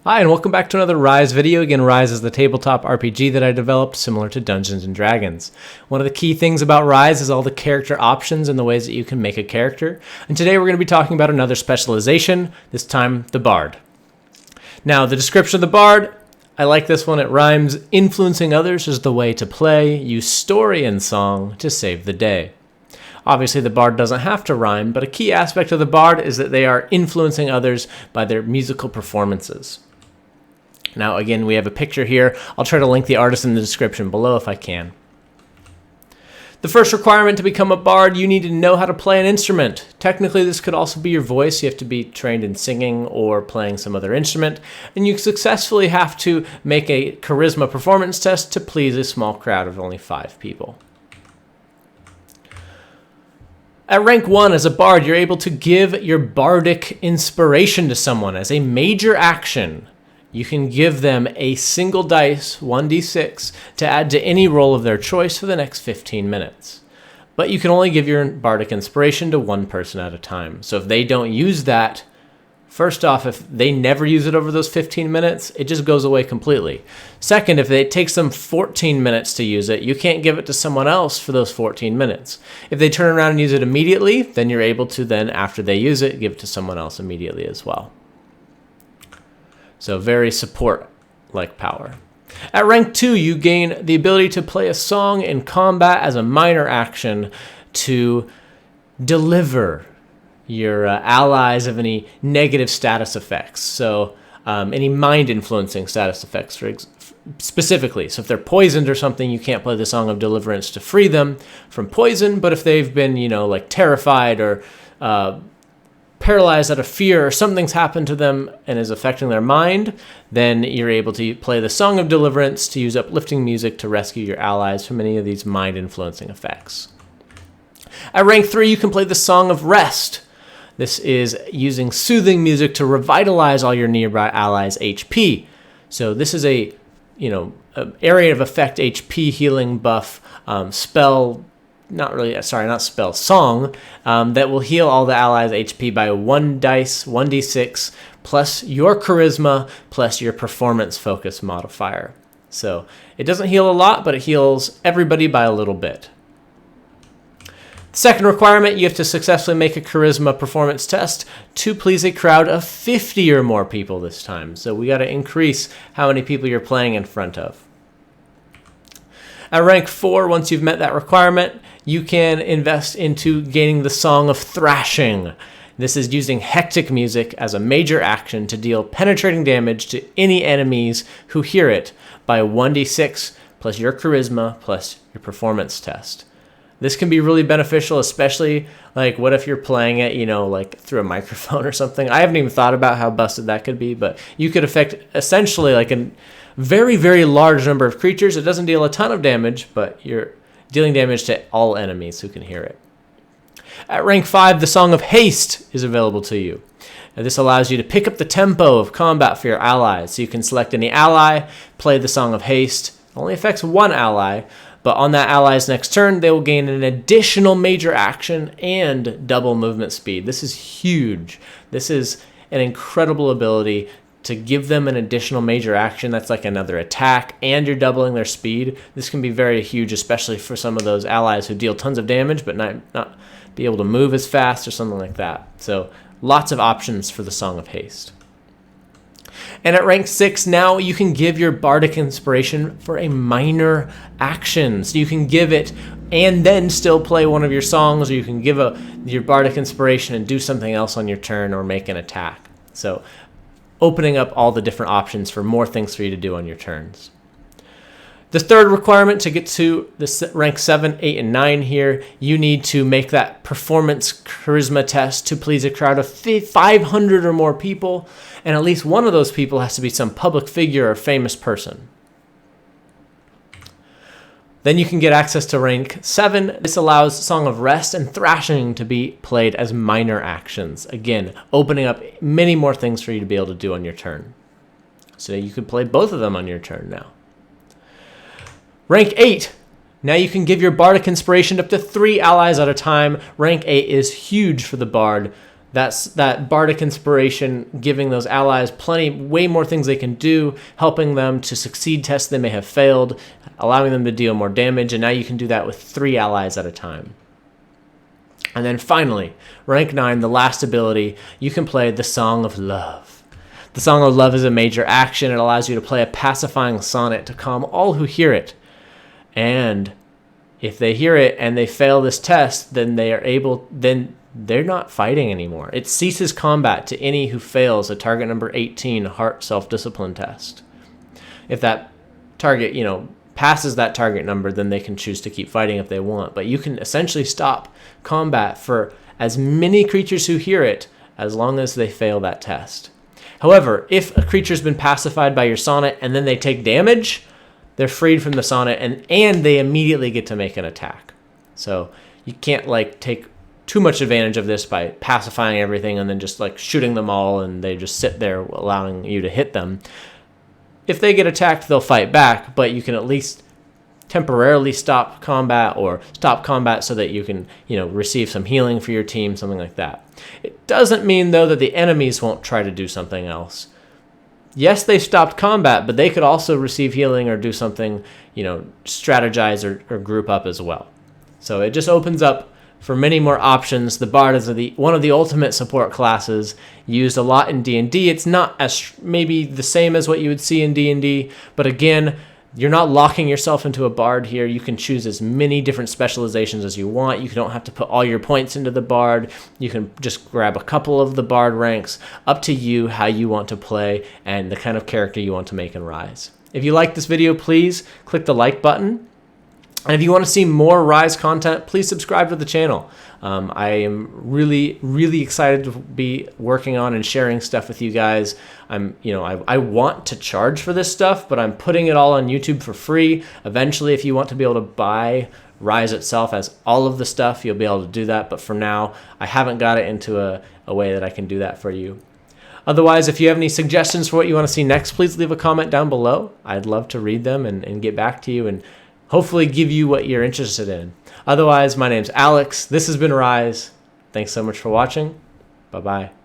Hi, and welcome back to another Rise video. Again, Rise is the tabletop RPG that I developed, similar to Dungeons & Dragons. One of the key things about Rise is all the character options and the ways that you can make a character. And today we're going to be talking about another specialization, this time the Bard. Now, the description of the Bard, I like this one. It rhymes. Influencing others is the way to play. Use story and song to save the day. Obviously, the Bard doesn't have to rhyme, but a key aspect of the Bard is that they are influencing others by their musical performances. Now, again, we have a picture here. I'll try to link the artist in the description below if I can. The first requirement to become a Bard, you need to know how to play an instrument. Technically, this could also be your voice. You have to be trained in singing or playing some other instrument. And you successfully have to make a charisma performance test to please a small crowd of only 5 people. At rank 1 as a Bard, you're able to give your bardic inspiration to someone as a major action. You can give them a single dice, 1d6, to add to any roll of their choice for the next 15 minutes. But you can only give your bardic inspiration to one person at a time. So if they don't use that, first off, if they never use it over those 15 minutes, it just goes away completely. Second, if it takes them 14 minutes to use it, you can't give it to someone else for those 14 minutes. If they turn around and use it immediately, then you're able to then, after they use it, give it to someone else immediately as well. So very support-like power. At rank 2, you gain the ability to play a song in combat as a minor action to deliver your allies of any negative status effects. So any mind-influencing status effects, specifically. So if they're poisoned or something, you can't play the Song of Deliverance to free them from poison. But if they've been, like terrified or paralyzed out of fear or something's happened to them and is affecting their mind, then you're able to play the Song of Deliverance to use uplifting music to rescue your allies from any of these mind-influencing effects. At rank 3, you can play the Song of Rest. This is using soothing music to revitalize all your nearby allies' HP. So this is a area of effect HP healing buff song that will heal all the allies' HP by 1d6 plus your charisma plus your performance focus modifier. So it doesn't heal a lot, but it heals everybody by a little bit. Second requirement, you have to successfully make a charisma performance test to please a crowd of 50 or more people this time. So we got to increase how many people you're playing in front of. At rank 4, once you've met that requirement, you can invest into gaining the Song of Thrashing. This is using hectic music as a major action to deal penetrating damage to any enemies who hear it by 1d6 plus your charisma plus your performance test. This can be really beneficial, especially what if you're playing it, through a microphone or something. I haven't even thought about how busted that could be, but you could affect essentially a very, very large number of creatures. It doesn't deal a ton of damage, but you're dealing damage to all enemies who can hear it. At rank 5, the Song of Haste is available to you. Now, this allows you to pick up the tempo of combat for your allies. So you can select any ally, play the Song of Haste. It only affects one ally, but on that ally's next turn, they will gain an additional major action and double movement speed. This is huge. This is an incredible ability to give them an additional major action. That's like another attack, and you're doubling their speed. This can be very huge, especially for some of those allies who deal tons of damage, but not be able to move as fast or something like that. So lots of options for the Song of Haste. And at rank 6, now you can give your bardic inspiration for a minor action. So you can give it and then still play one of your songs, or you can give your bardic inspiration and do something else on your turn or make an attack. So opening up all the different options for more things for you to do on your turns. The third requirement to get to the rank 7, 8, and 9 here, you need to make that performance charisma test to please a crowd of 500 or more people, and at least one of those people has to be some public figure or famous person. Then you can get access to rank 7. This allows Song of Rest and Thrashing to be played as minor actions. Again, opening up many more things for you to be able to do on your turn. So you could play both of them on your turn now. Rank 8. Now you can give your bardic inspiration up to 3 allies at a time. Rank 8 is huge for the Bard. that bardic inspiration, giving those allies way more things they can do, helping them to succeed tests they may have failed, allowing them to deal more damage, and now you can do that with 3 allies at a time. And then finally, rank 9, the last ability, you can play the Song of Love. The Song of Love is a major action. It allows you to play a pacifying sonnet to calm all who hear it. And if they hear it and they fail this test, then they're not fighting anymore. It ceases combat to any who fails a target number 18 heart self-discipline test. If that target, passes that target number, then they can choose to keep fighting if they want. But you can essentially stop combat for as many creatures who hear it as long as they fail that test. However, if a creature's been pacified by your sonnet and then they take damage, they're freed from the sonnet and they immediately get to make an attack. So you can't take too much advantage of this by pacifying everything and then just shooting them all and they just sit there allowing you to hit them. If they get attacked, they'll fight back, but you can at least temporarily stop combat or stop combat so that you can, receive some healing for your team, something like that. It doesn't mean, though, that the enemies won't try to do something else. Yes, they stopped combat, but they could also receive healing or do something, strategize or group up as well. So it just opens up for many more options. The Bard is one of the ultimate support classes, used a lot in D&D. It's not as maybe the same as what you would see in D&D, but again, you're not locking yourself into a Bard here. You can choose as many different specializations as you want. You don't have to put all your points into the Bard. You can just grab a couple of the Bard ranks. Up to you how you want to play and the kind of character you want to make in Rise. If you like this video, please click the like button. And if you want to see more Rise content, please subscribe to the channel. I am really, really excited to be working on and sharing stuff with you guys. I want to charge for this stuff, but I'm putting it all on YouTube for free. Eventually, if you want to be able to buy Rise itself as all of the stuff, you'll be able to do that. But for now, I haven't got it into a way that I can do that for you. Otherwise, if you have any suggestions for what you want to see next, please leave a comment down below. I'd love to read them and get back to you and hopefully give you what you're interested in. Otherwise, my name's Alex. This has been Rise. Thanks so much for watching. Bye-bye.